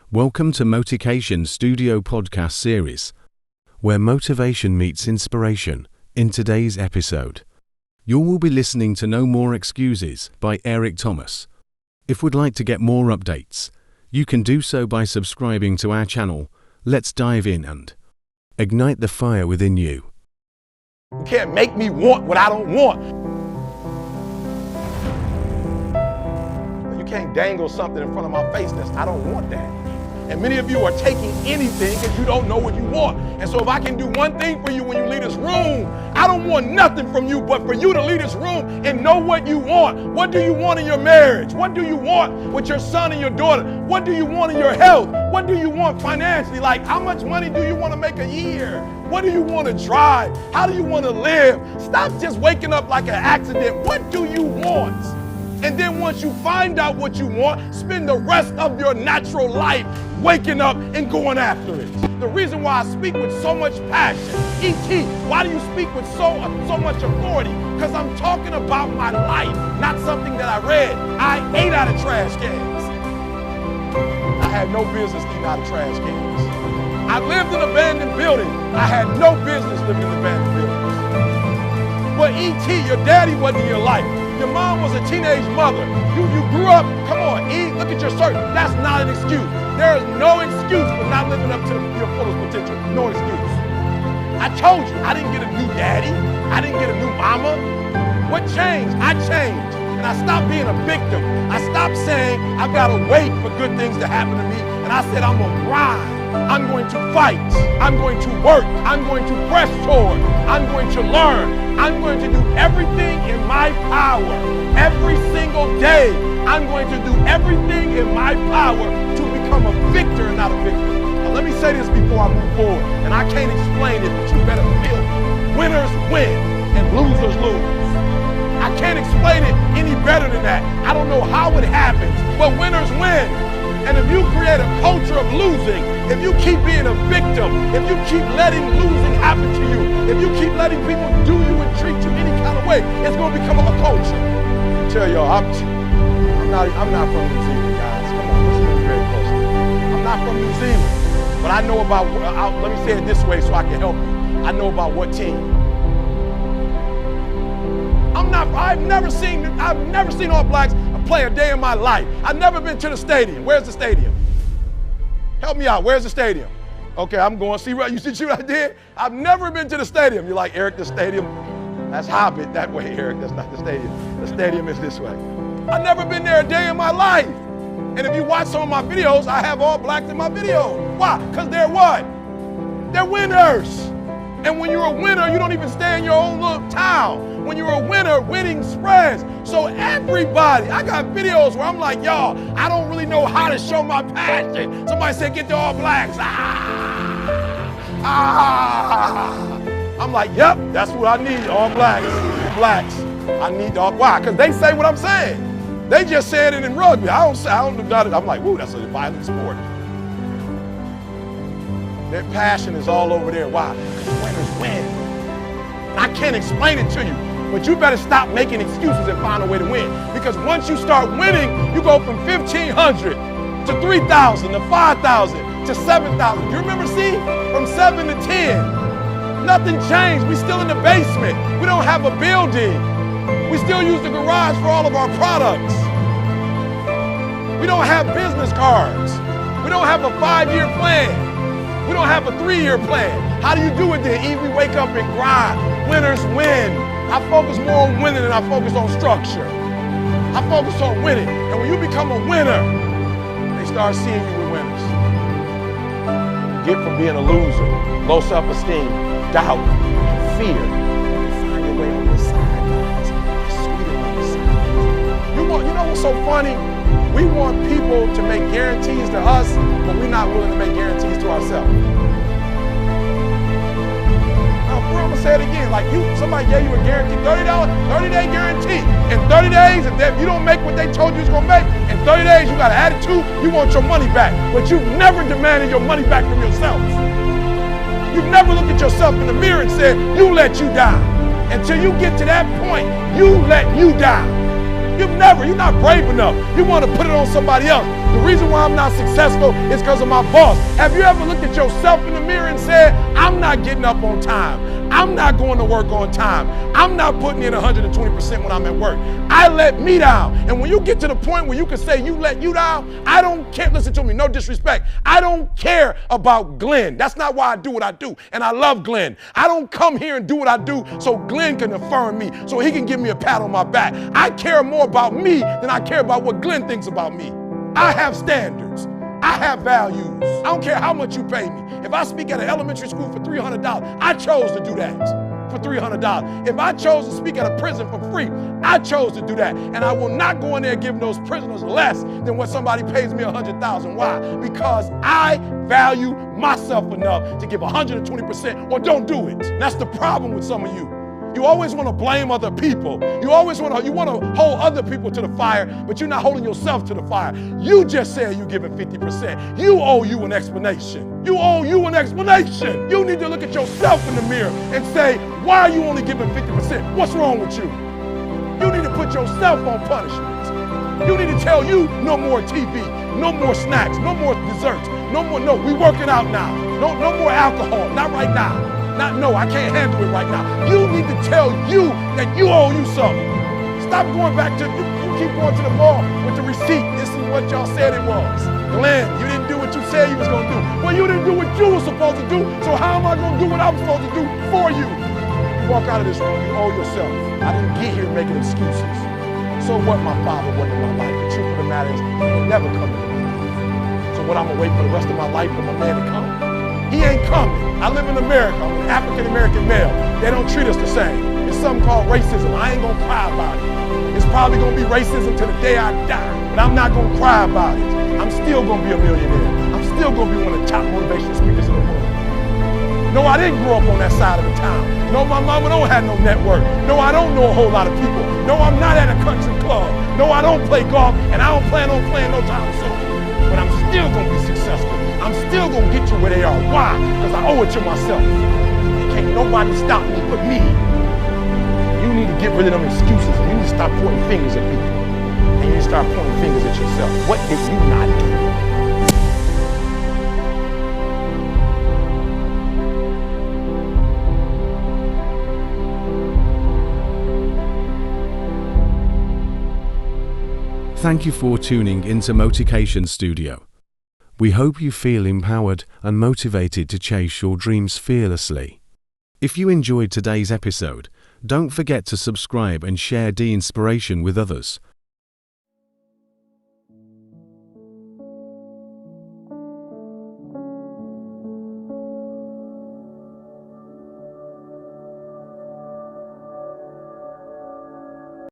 Welcome to MotiCation Studio podcast series, where motivation meets inspiration. In today's episode, you will be listening to No More Excuses by Eric Thomas. If you'd like to get more updates, you can do so by subscribing to our channel. Let's dive in and ignite the fire within you. You can't make me want what I don't want. You can't dangle something in front of my face I don't want that. And many of you are taking anything because you don't know what you want. And so if I can do one thing for you when you leave this room, I don't want nothing from you but for you to leave this room and know what you want. What do you want in your marriage? What do you want with your son and your daughter? What do you want in your health? What do you want financially? Like, how much money do you want to make a year? What do you want to drive? How do you want to live? Stop just waking up like an accident. What do you want? And then once you find out what you want, spend the rest of your natural life waking up and going after it. The reason why I speak with so much passion, E.T., why do you speak with so much authority? Because I'm talking about my life, not something that I read. I ate out of trash cans. I had no business eating out of trash cans. I lived in abandoned buildings. I had no business living in abandoned buildings. But E.T., your daddy wasn't in your life. Your mom was a teenage mother. You grew up, come on, E, look at your shirt. That's not an excuse. There is no excuse for not living up to your fullest potential. No excuse. I told you, I didn't get a new daddy. I didn't get a new mama. What changed? I changed. And I stopped being a victim. I stopped saying, I've got to wait for good things to happen to me. And I said, I'm going to grind. I'm going to fight. I'm going to work. I'm going to press forward. I'm going to learn. I'm going to do everything in my power. Every single day, I'm going to do everything in my power to become a victor and not a victim. Now, let me say this before I move forward. And I can't explain it, but you better feel it. Winners win and losers lose. I can't explain it any better than that. I don't know how it happens, but winners win. And if you create a culture of losing, if you keep being a victim, if you keep letting losing happen to you, if you keep letting people do you and treat you any kind of way, it's going to become a culture. I tell y'all, I'm not from New Zealand, guys. Come on, listen to me very closely. I'm not from New Zealand, but I know about, let me say it this way so I can help you. I know about what team. I've never seen All Blacks play a day in my life. I've never been to the stadium. Where's the stadium? Help me out. Where's the stadium? Okay, I'm going. See what I did? I've never been to the stadium. You're like, Eric, the stadium, that's Hobbit that way, Eric. That's not the stadium. The stadium is this way. I've never been there a day in my life. And if you watch some of my videos, I have All Blacks in my videos. Why? Because they're what? They're winners. And when you're a winner, you don't even stay in your own little town. When you're a winner, winning spreads. So everybody, I got videos where I'm like, y'all, I don't really know how to show my passion. Somebody said, get the All Blacks. I'm like, yep, that's what I need, All Blacks. Blacks. I need the All. Why? Because they say what I'm saying. They just said it in rugby. I don't do that. I'm like, woo, that's a violent sport. Their passion is all over there. Why? Because winners win. I can't explain it to you, but you better stop making excuses and find a way to win. Because once you start winning, you go from 1,500 to 3,000 to 5,000 to 7,000. You remember, see? From 7 to 10. Nothing changed. We're still in the basement. We don't have a building. We still use the garage for all of our products. We don't have business cards. We don't have a 5-year plan. We don't have a 3-year plan. How do you do it then? We wake up and grind. Winners win. I focus more on winning than I focus on structure. I focus on winning. And when you become a winner, they start seeing you with winners. You get from being a loser, low self-esteem, doubt, and fear. You find your way on the side, guys. It's sweeter on the side. You know what's so funny? We want people to make guarantees to us, but we're not willing to make guarantees to ourselves. Now, I'm gonna say it again. Like somebody gave you a guarantee, $30, 30-day guarantee. In 30 days, if you don't make what they told you it's gonna make, in 30 days you got an attitude, you want your money back. But you've never demanded your money back from yourself. You've never looked at yourself in the mirror and said, you let you down. Until you get to that point, you let you down. You're not brave enough. You want to put it on somebody else. The reason why I'm not successful is because of my boss. Have you ever looked at yourself in the mirror and said, I'm not getting up on time. I'm not going to work on time. I'm not putting in 120% when I'm at work. I let me down. And when you get to the point where you can say you let you down, I don't care. Listen to me, no disrespect. I don't care about Glenn. That's not why I do what I do. And I love Glenn. I don't come here and do what I do so Glenn can affirm me, so he can give me a pat on my back. I care more about me than I care about what Glenn thinks about me. I have standards. I have values. I don't care how much you pay me. If I speak at an elementary school for $300, I chose to do that for $300. If I chose to speak at a prison for free, I chose to do that. And I will not go in there giving those prisoners less than what somebody pays me $100,000. Why? Because I value myself enough to give 120% or don't do it. That's the problem with some of you. You always want to blame other people. You want to hold other people to the fire, but you're not holding yourself to the fire. You just said you're giving 50%. You owe you an explanation. You owe you an explanation. You need to look at yourself in the mirror and say, why are you only giving 50%? What's wrong with you? You need to put yourself on punishment. You need to tell you no more TV, no more snacks, no more desserts, no, we working out now. No more alcohol, not right now. No, I can't handle it right now. You need to tell you that you owe you something. Stop going back to, you keep going to the mall with the receipt. This is what y'all said it was. Glenn, you didn't do what you said you was going to do. Well, you didn't do what you were supposed to do, so how am I going to do what I'm supposed to do for you? You walk out of this room, you owe yourself. I didn't get here making excuses. So what, my father wasn't in my life. The truth of the matter is, he will never come into my life. So what, I'm going to wait for the rest of my life for my man to come? He ain't coming. I live in America. I'm an African-American male. They don't treat us the same. It's something called racism. I ain't gonna cry about it. It's probably gonna be racism till the day I die, but I'm not gonna cry about it. I'm still gonna be a millionaire. I'm still gonna be one of the top motivational speakers in the world. No, I didn't grow up on that side of the town. No, my mama don't have no network. No, I don't know a whole lot of people. No, I'm not at a country club. No, I don't play golf, and I don't plan on playing no time soon. But I'm still gonna be successful. I'm still gonna get you where they are. Why? Because I owe it to myself. Can't nobody stop me but me. You need to get rid of them excuses. You need to stop pointing fingers at people. And you need to start pointing fingers at yourself. What did you not do? Thank you for tuning into MotiCation Studio. We hope you feel empowered and motivated to chase your dreams fearlessly. If you enjoyed today's episode, don't forget to subscribe and share the inspiration with others.